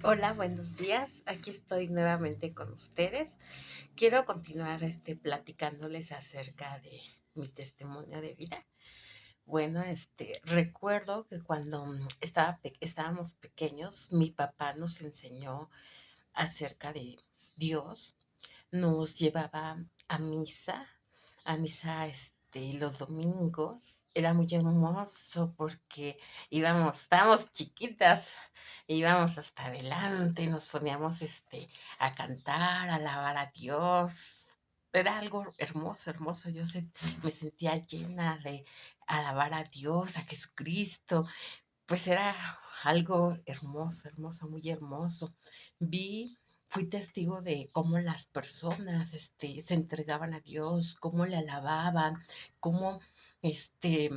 Hola, buenos días. Aquí estoy nuevamente con ustedes. Quiero continuar platicándoles acerca de mi testimonio de vida. Bueno, recuerdo que cuando estábamos pequeños, mi papá nos enseñó acerca de Dios, nos llevaba a misa los domingos. Era muy hermoso porque estábamos chiquitas, íbamos hasta adelante, nos poníamos a cantar, a alabar a Dios. Era algo hermoso, hermoso. Me sentía llena de alabar a Dios, a Jesucristo. Pues era algo hermoso, hermoso, muy hermoso. Vi, fui testigo de cómo las personas, se entregaban a Dios, cómo le alababan, cómo, este,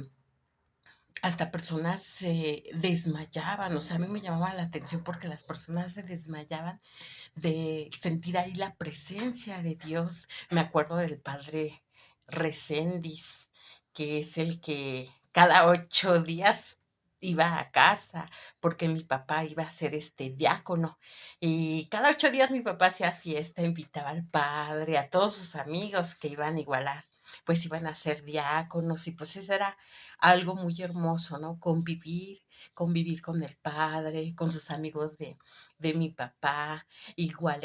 hasta personas se desmayaban. O sea, a mí me llamaba la atención porque las personas se desmayaban de sentir ahí la presencia de Dios. Me acuerdo del padre Recendis, que es el que cada 8 días iba a casa, porque mi papá iba a ser diácono. Y cada 8 días mi papá hacía fiesta, invitaba al padre, a todos sus amigos que iban igual pues iban a ser diáconos, y pues eso era algo muy hermoso, ¿no? Convivir con el padre, con sus amigos de mi papá. Igual,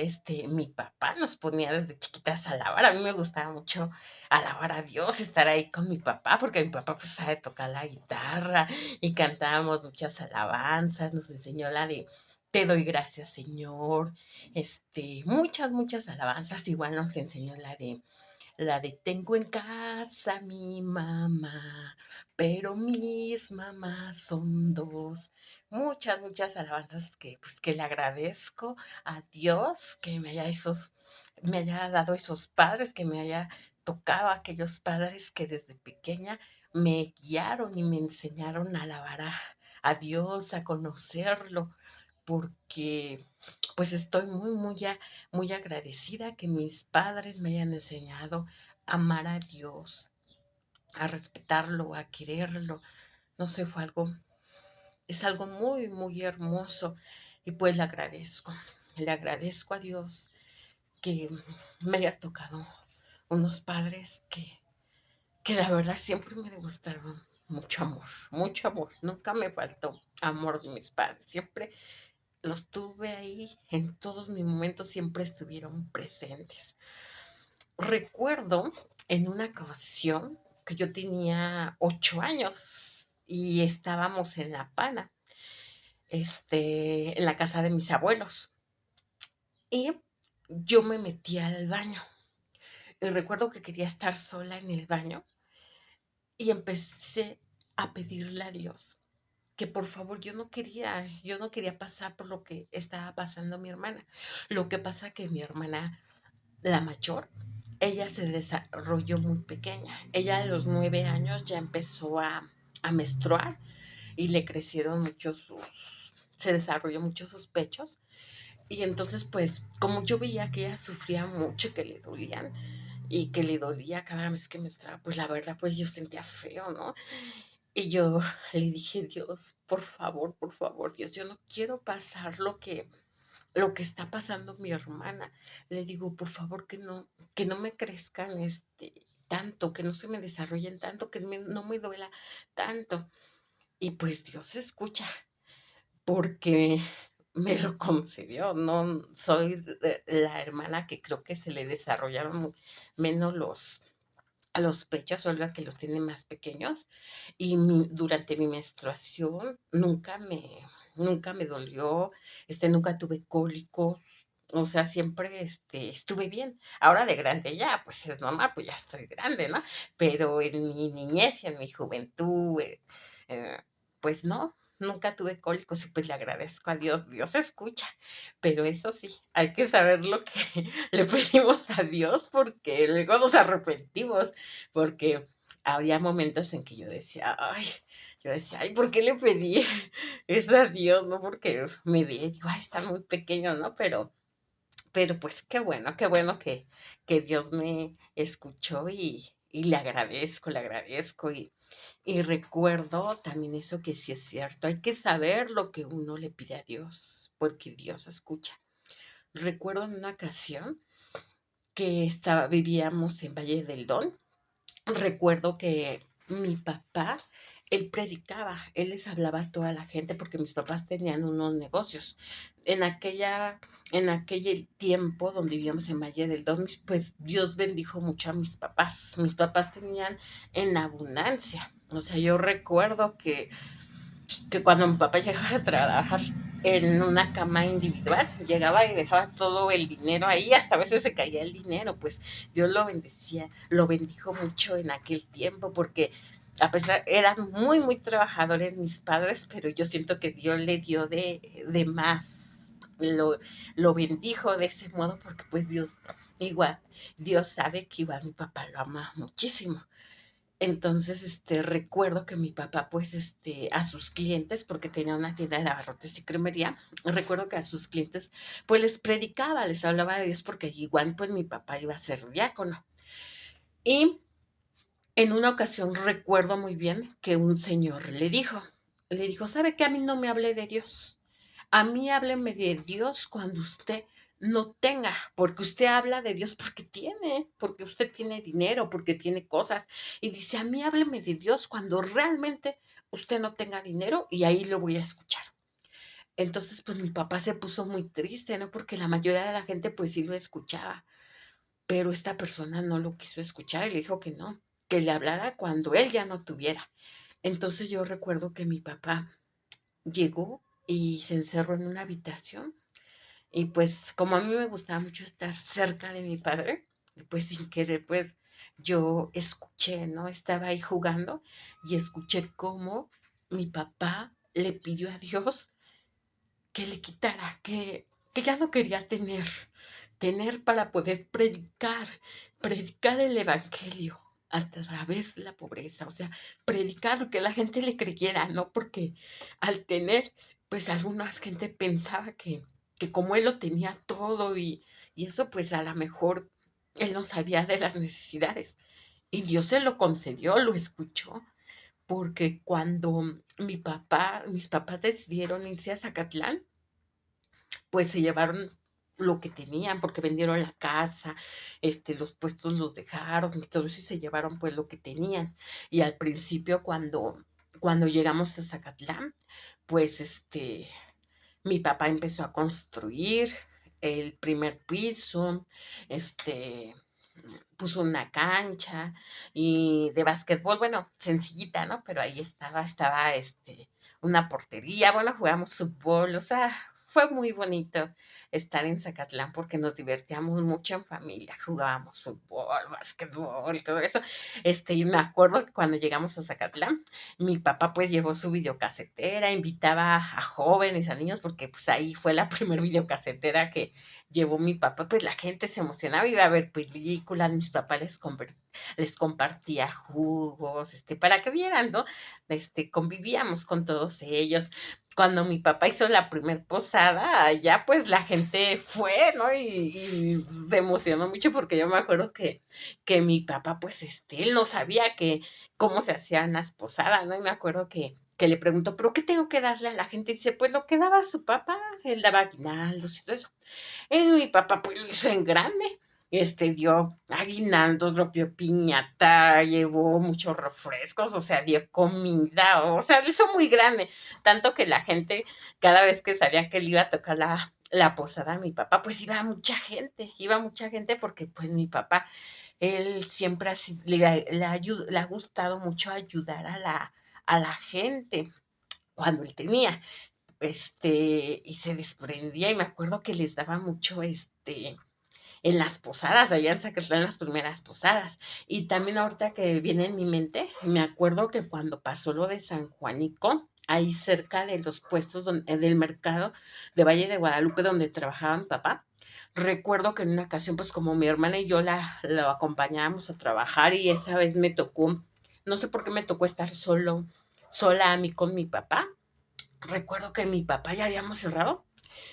mi papá nos ponía desde chiquitas a alabar. A mí me gustaba mucho alabar a Dios, estar ahí con mi papá, porque mi papá pues sabe tocar la guitarra y cantábamos muchas alabanzas. Nos enseñó la de Te doy gracias, Señor. Muchas, muchas alabanzas. Igual nos enseñó la de Tengo en casa mi mamá, pero mis mamás son dos. Muchas, muchas alabanzas que le agradezco a Dios que me haya dado esos padres, que me haya tocado aquellos padres que desde pequeña me guiaron y me enseñaron a alabar a Dios, a conocerlo, porque pues estoy muy, muy agradecida que mis padres me hayan enseñado a amar a Dios, a respetarlo, a quererlo. No sé, es algo muy, muy hermoso, y pues le agradezco a Dios que me haya tocado unos padres que la verdad siempre me demostraron mucho amor, mucho amor. Nunca me faltó amor de mis padres, siempre los tuve ahí en todos mis momentos, siempre estuvieron presentes. Recuerdo en una ocasión que yo tenía 8 años y estábamos en La Pana, en la casa de mis abuelos, y yo me metí al baño. Y recuerdo que quería estar sola en el baño y empecé a pedirle a Dios que por favor, yo no quería pasar por lo que estaba pasando mi hermana. Lo que pasa que mi hermana, la mayor, ella se desarrolló muy pequeña. Ella a los 9 años ya empezó a menstruar y le crecieron se desarrolló mucho sus pechos. Y entonces, pues, como yo veía que ella sufría mucho y que le dolían, y que le dolía cada vez que menstruaba, pues la verdad, pues yo sentía feo, ¿no? Y yo le dije: "Dios, por favor, Dios, yo no quiero pasar lo que está pasando mi hermana". Le digo: "Por favor, que no me crezcan, tanto, que no se me desarrollen tanto, no me duela tanto". Y pues Dios escucha, porque me lo concedió. No soy la hermana que creo que se le desarrollaron menos los pechos, son la que los tiene más pequeños, y durante mi menstruación nunca me dolió, nunca tuve cólicos. O sea, siempre, estuve bien. Ahora de grande ya, pues es normal, pues ya estoy grande, ¿no? Pero en mi niñez y en mi juventud, eh, pues no, nunca tuve cólicos, y pues le agradezco a Dios. Dios escucha, pero eso sí, hay que saber lo que le pedimos a Dios, porque luego nos arrepentimos, porque había momentos en que yo decía: "Ay, ¿por qué le pedí eso a Dios?", ¿no? Porque me veía y digo: "Ay, está muy pequeño", ¿no? Pero pues qué bueno que Dios me escuchó, y le agradezco, Y recuerdo también eso que sí es cierto, hay que saber lo que uno le pide a Dios, porque Dios escucha. Recuerdo en una ocasión que vivíamos en Valle del Don. Recuerdo que mi papá, él predicaba, él les hablaba a toda la gente porque mis papás tenían unos negocios. En aquella, en aquel tiempo donde vivíamos en Valle del Don, pues Dios bendijo mucho a mis papás. Mis papás tenían en abundancia. O sea, yo recuerdo que cuando mi papá llegaba a trabajar en una cama individual, llegaba y dejaba todo el dinero ahí, hasta a veces se caía el dinero, pues Dios lo bendecía, lo bendijo mucho en aquel tiempo, porque a pesar, eran muy, muy trabajadores mis padres, pero yo siento que Dios le dio de más, lo bendijo de ese modo, porque pues Dios, igual, Dios sabe que igual mi papá lo ama muchísimo. Entonces, recuerdo que mi papá, pues, a sus clientes, porque tenía una tienda de abarrotes y cremería, recuerdo que a sus clientes, pues, les predicaba, les hablaba de Dios, porque igual, pues, mi papá iba a ser diácono. Y en una ocasión recuerdo muy bien que un señor le dijo, ¿sabe qué? A mí no me hable de Dios. A mí hábleme de Dios cuando usted no tenga, porque usted habla de Dios porque usted tiene dinero, porque tiene cosas. Y dice, a mí hábleme de Dios cuando realmente usted no tenga dinero y ahí lo voy a escuchar. Entonces, pues mi papá se puso muy triste, ¿no? Porque la mayoría de la gente pues sí lo escuchaba, pero esta persona no lo quiso escuchar y le dijo que le hablara cuando él ya no tuviera. Entonces yo recuerdo que mi papá llegó y se encerró en una habitación y pues como a mí me gustaba mucho estar cerca de mi padre, pues sin querer, pues yo escuché, ¿no? Estaba ahí jugando y escuché cómo mi papá le pidió a Dios que le quitara, que ya no quería tener para poder predicar el Evangelio a través de la pobreza, o sea, predicar que la gente le creyera, ¿no? Porque al tener, pues alguna gente pensaba que como él lo tenía todo y eso, pues a lo mejor él no sabía de las necesidades. Y Dios se lo concedió, lo escuchó, porque cuando mis papás decidieron irse a Zacatlán, pues se llevaron lo que tenían, porque vendieron la casa, los puestos los dejaron y todo eso, y se llevaron pues lo que tenían. Y al principio cuando llegamos a Zacatlán, pues mi papá empezó a construir el primer piso, este, puso una cancha y de básquetbol, bueno, sencillita, ¿no? Pero ahí estaba una portería, bueno, jugamos fútbol, o sea, fue muy bonito estar en Zacatlán porque nos divertíamos mucho en familia, jugábamos fútbol, básquetbol, todo eso. Y me acuerdo que cuando llegamos a Zacatlán, mi papá pues llevó su videocasetera, invitaba a jóvenes, a niños, porque pues ahí fue la primer videocasetera que llevó mi papá, pues la gente se emocionaba, iba a ver películas, mis papás les compartía jugos, para que vieran, ¿no? Convivíamos con todos ellos. Cuando mi papá hizo la primer posada, ya pues la gente fue, ¿no? Y se emocionó mucho porque yo me acuerdo que mi papá, pues, él no sabía cómo se hacían las posadas, ¿no? Y me acuerdo que le preguntó, ¿pero qué tengo que darle a la gente? Y dice, pues lo que daba su papá, él daba aguinaldos y todo eso. Mi papá pues lo hizo en grande. Dio aguinaldos, rompió piñata, llevó muchos refrescos, o sea, dio comida, o sea, lo hizo muy grande. Tanto que la gente, cada vez que sabía que él iba a tocar la posada a mi papá, pues iba mucha gente porque pues mi papá, él siempre así, le ha gustado mucho ayudar a la gente cuando él tenía y se desprendía, y me acuerdo que les daba mucho, en las posadas, allá en Zacatlán, las primeras posadas. Y también ahorita que viene en mi mente, me acuerdo que cuando pasó lo de San Juanico, ahí cerca de los puestos del mercado de Valle de Guadalupe, donde trabajaba mi papá, recuerdo que en una ocasión, pues como mi hermana y yo la acompañábamos a trabajar y esa vez me tocó, no sé por qué me tocó estar sola a mí con mi papá. Recuerdo que mi papá ya habíamos cerrado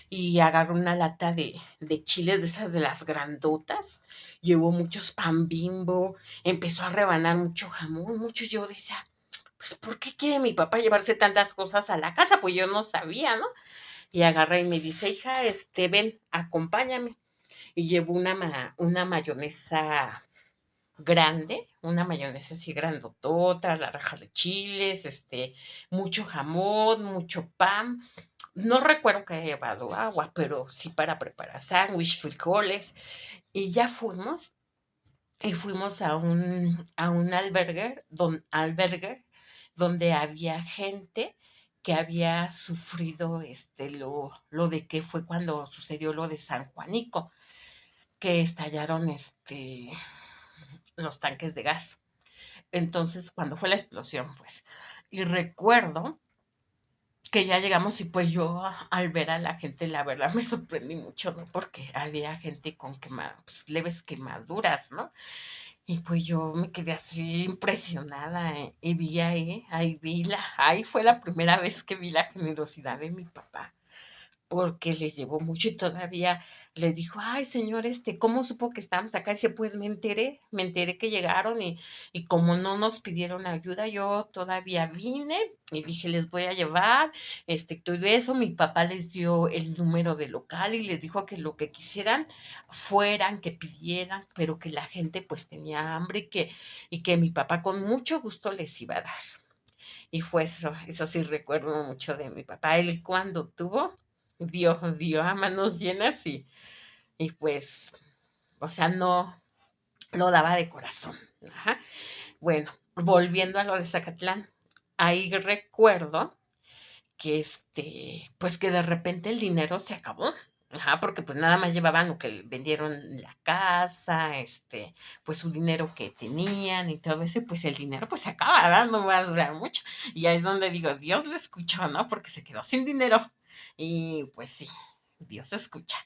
y agarró una lata de chiles de esas de las grandotas, llevó muchos pan Bimbo, empezó a rebanar mucho jamón, mucho. Yo decía, pues, ¿por qué quiere mi papá llevarse tantas cosas a la casa? Pues yo no sabía, ¿no? Y agarré y me dice, hija, ven, acompáñame. Y llevo una mayonesa grande, una mayonesa así grandotota, la raja de chiles, mucho jamón, mucho pan. No recuerdo que haya llevado agua, pero sí para preparar sándwich, frijoles. Y ya fuimos, y fuimos a un albergue donde había gente que había sufrido lo de que fue cuando sucedió lo de San Juanico, que estallaron los tanques de gas. Entonces, cuando fue la explosión, pues, y recuerdo que ya llegamos y pues yo al ver a la gente, la verdad me sorprendí mucho, ¿no? Porque había gente con pues, leves quemaduras, ¿no? Y pues yo me quedé así impresionada, y vi ahí fue la primera vez que vi la generosidad de mi papá, porque les llevó mucho y todavía les dijo, ay, señor, ¿cómo supo que estábamos acá? Dice, pues me enteré que llegaron y como no nos pidieron ayuda, yo todavía vine y dije, les voy a llevar, todo eso. Mi papá les dio el número de local y les dijo que lo que quisieran fueran, que pidieran, pero que la gente pues tenía hambre y que mi papá con mucho gusto les iba a dar. Y fue eso sí recuerdo mucho de mi papá. Él cuando tuvo, dio a manos llenas y pues, o sea, no lo daba de corazón. Ajá. Bueno, volviendo a lo de Zacatlán, ahí recuerdo que pues que de repente el dinero se acabó. Ajá, porque pues nada más llevaban lo que vendieron la casa, pues su dinero que tenían y todo eso, y pues el dinero pues se acaba dando, va a durar mucho. Y ahí es donde digo, Dios le escuchó, ¿no? Porque se quedó sin dinero. Y pues sí, Dios escucha.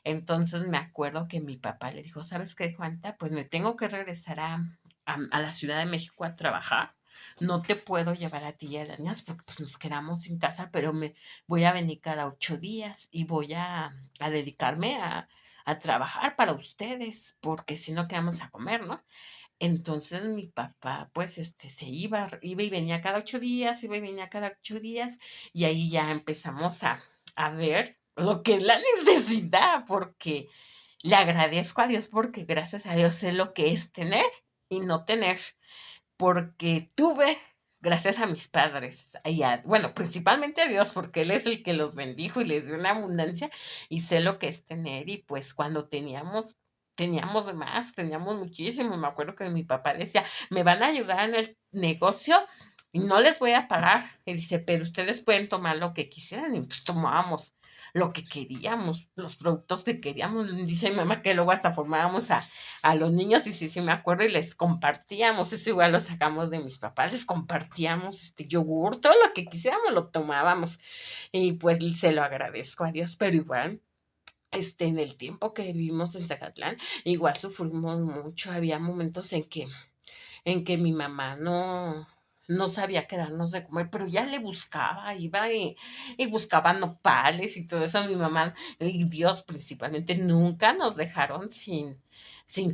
Entonces me acuerdo que mi papá le dijo, ¿sabes qué, Juanta? Pues me tengo que regresar a la Ciudad de México a trabajar. No te puedo llevar a ti y a las niñas porque pues nos quedamos sin casa, pero me voy a venir cada 8 días y voy a dedicarme a trabajar para ustedes, porque si no, ¿qué vamos a comer, no? Entonces mi papá, pues, se iba y venía cada 8 días, iba y venía cada 8 días, y ahí ya empezamos a ver lo que es la necesidad, porque le agradezco a Dios, porque gracias a Dios sé lo que es tener y no tener, porque tuve, gracias a mis padres, bueno, principalmente a Dios, porque Él es el que los bendijo y les dio una abundancia, y sé lo que es tener, y pues cuando teníamos de más, teníamos muchísimo. Me acuerdo que mi papá decía, me van a ayudar en el negocio y no les voy a pagar. Y dice, pero ustedes pueden tomar lo que quisieran, y pues tomábamos lo que queríamos, los productos que queríamos. Dice mi mamá que luego hasta formábamos a los niños, y sí, sí me acuerdo, y les compartíamos, eso igual lo sacamos de mis papás, les compartíamos yogur, todo lo que quisiéramos lo tomábamos, y pues se lo agradezco a Dios, pero igual, en el tiempo que vivimos en Zacatlán, igual sufrimos mucho, había momentos en que mi mamá no sabía qué darnos de comer, pero ya le buscaba, iba y buscaba nopales y todo eso. Mi mamá y Dios principalmente nunca nos dejaron sin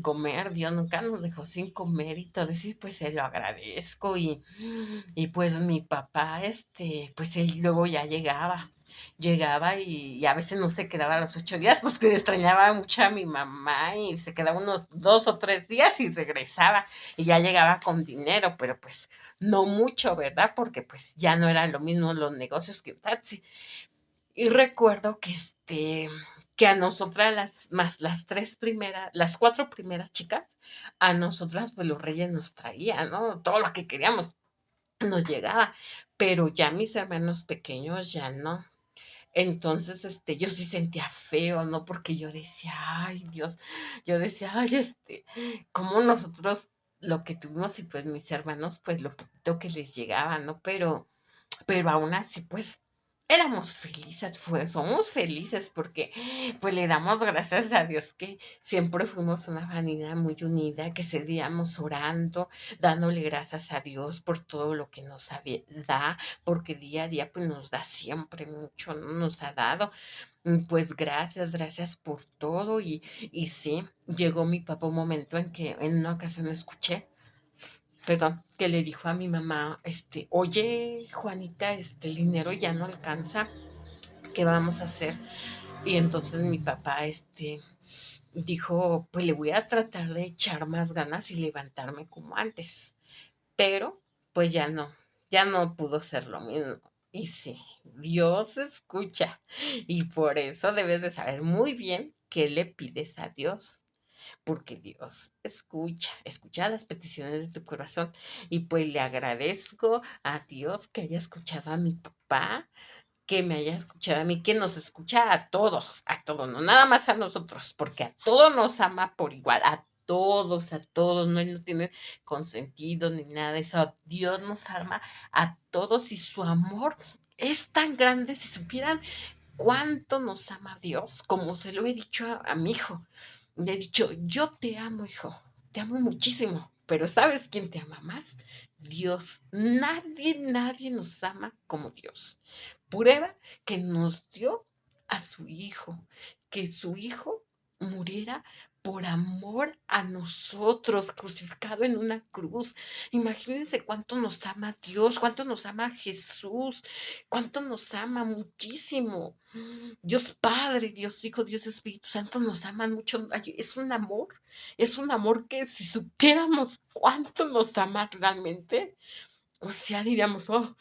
comer, Dios nunca nos dejó sin comer y todo eso, y pues se lo agradezco. Y pues mi papá, pues él luego ya llegaba y a veces no se quedaba los 8 días, pues que extrañaba mucho a mi mamá y se quedaba unos 2 o 3 días y regresaba y ya llegaba con dinero, pero pues no mucho, ¿verdad? Porque pues ya no eran lo mismo los negocios que un taxi. Y recuerdo que a nosotras las 4 primeras chicas, a nosotras pues los reyes nos traían, ¿no? Todo lo que queríamos nos llegaba, pero ya mis hermanos pequeños ya no. Entonces, yo sí sentía feo, ¿no? Porque yo decía, ay, Dios, yo decía, ay, como nosotros lo que tuvimos y pues mis hermanos, pues lo poquito que les llegaba, ¿no? Pero aún así, pues, éramos felices, somos felices porque, pues, le damos gracias a Dios que siempre fuimos una familia muy unida, que seguíamos orando, dándole gracias a Dios por todo lo que nos da, porque día a día, pues, nos da siempre mucho, ¿no? Nos ha dado. Pues, gracias por todo. Y sí, llegó mi papá un momento en que en una ocasión escuché perdón, que le dijo a mi mamá, oye, Juanita, el dinero ya no alcanza, ¿qué vamos a hacer? Y entonces mi papá, dijo, pues le voy a tratar de echar más ganas y levantarme como antes, pero pues ya no pudo ser lo mismo. Y sí, Dios escucha, y por eso debes de saber muy bien qué le pides a Dios, porque Dios escucha las peticiones de tu corazón. Y pues le agradezco a Dios que haya escuchado a mi papá, que me haya escuchado a mí, que nos escucha a todos, no nada más a nosotros, porque a todos nos ama por igual, a todos, no, él no tiene consentido ni nada de eso. Dios nos ama a todos y su amor es tan grande. Si supieran cuánto nos ama Dios, como se lo he dicho a mi hijo. Le he dicho, yo te amo, hijo, te amo muchísimo, pero ¿sabes quién te ama más? Dios. Nadie nos ama como Dios. Prueba que nos dio a su hijo, que su hijo muriera por amor a nosotros, crucificado en una cruz. Imagínense cuánto nos ama Dios, cuánto nos ama Jesús, cuánto nos ama muchísimo. Dios Padre, Dios Hijo, Dios Espíritu Santo nos aman mucho. Es un amor que si supiéramos cuánto nos ama realmente, o sea, diríamos, oh,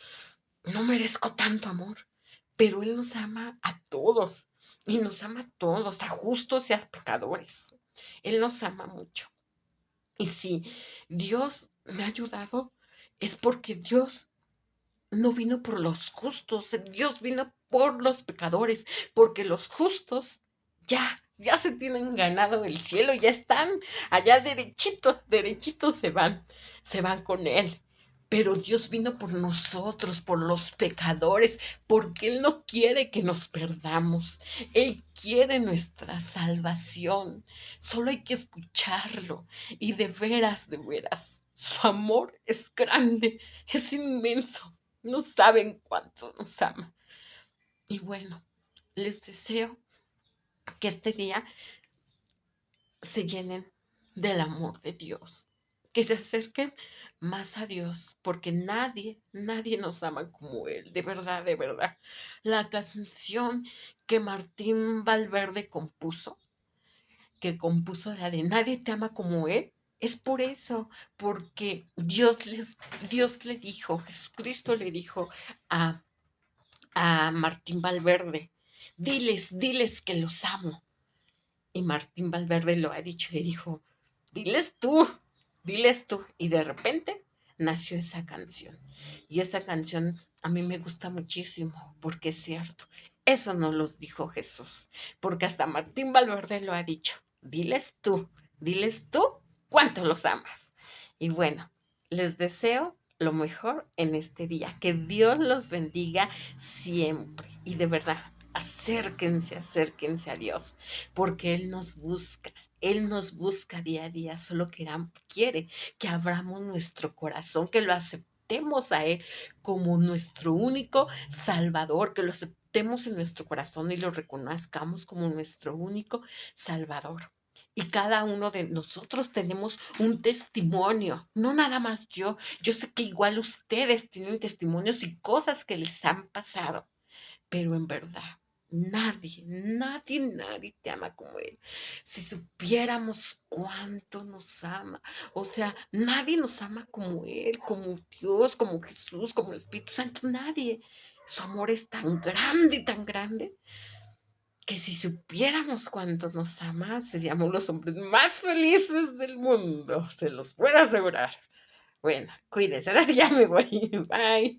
no merezco tanto amor, pero Él nos ama a todos y nos ama a todos, a justos y a pecadores. Él nos ama mucho. Y si Dios me ha ayudado, es porque Dios no vino por los justos, Dios vino por los pecadores, porque los justos ya se tienen ganado el cielo, ya están allá derechitos se van con Él. Pero Dios vino por nosotros, por los pecadores, porque Él no quiere que nos perdamos. Él quiere nuestra salvación. Solo hay que escucharlo. Y de veras, su amor es grande, es inmenso. No saben cuánto nos ama. Y bueno, les deseo que este día se llenen del amor de Dios, que se acerquen más a Dios, porque nadie nos ama como Él, de verdad, de verdad. La canción que Martín Valverde compuso la de Nadie te ama como Él, es por eso, porque Dios le dijo, Jesucristo le dijo a Martín Valverde, diles que los amo. Y Martín Valverde lo ha dicho y le dijo, diles tú, diles tú. Y de repente nació esa canción. Y esa canción a mí me gusta muchísimo porque es cierto. Eso no los dijo Jesús, porque hasta Martín Valverde lo ha dicho. Diles tú cuánto los amas. Y bueno, les deseo lo mejor en este día. Que Dios los bendiga siempre. Y de verdad, acérquense a Dios, porque Él nos busca día a día, solo quiere que abramos nuestro corazón, que lo aceptemos a Él como nuestro único Salvador, que lo aceptemos en nuestro corazón y lo reconozcamos como nuestro único Salvador. Y cada uno de nosotros tenemos un testimonio, no nada más yo. Yo sé que igual ustedes tienen testimonios y cosas que les han pasado, pero en verdad, nadie te ama como Él. Si supiéramos cuánto nos ama, o sea, nadie nos ama como Él, como Dios, como Jesús, como el Espíritu Santo, nadie. Su amor es tan grande, que si supiéramos cuánto nos ama, seríamos los hombres más felices del mundo, se los puedo asegurar. Bueno, cuídense, ahora sí ya me voy. Bye.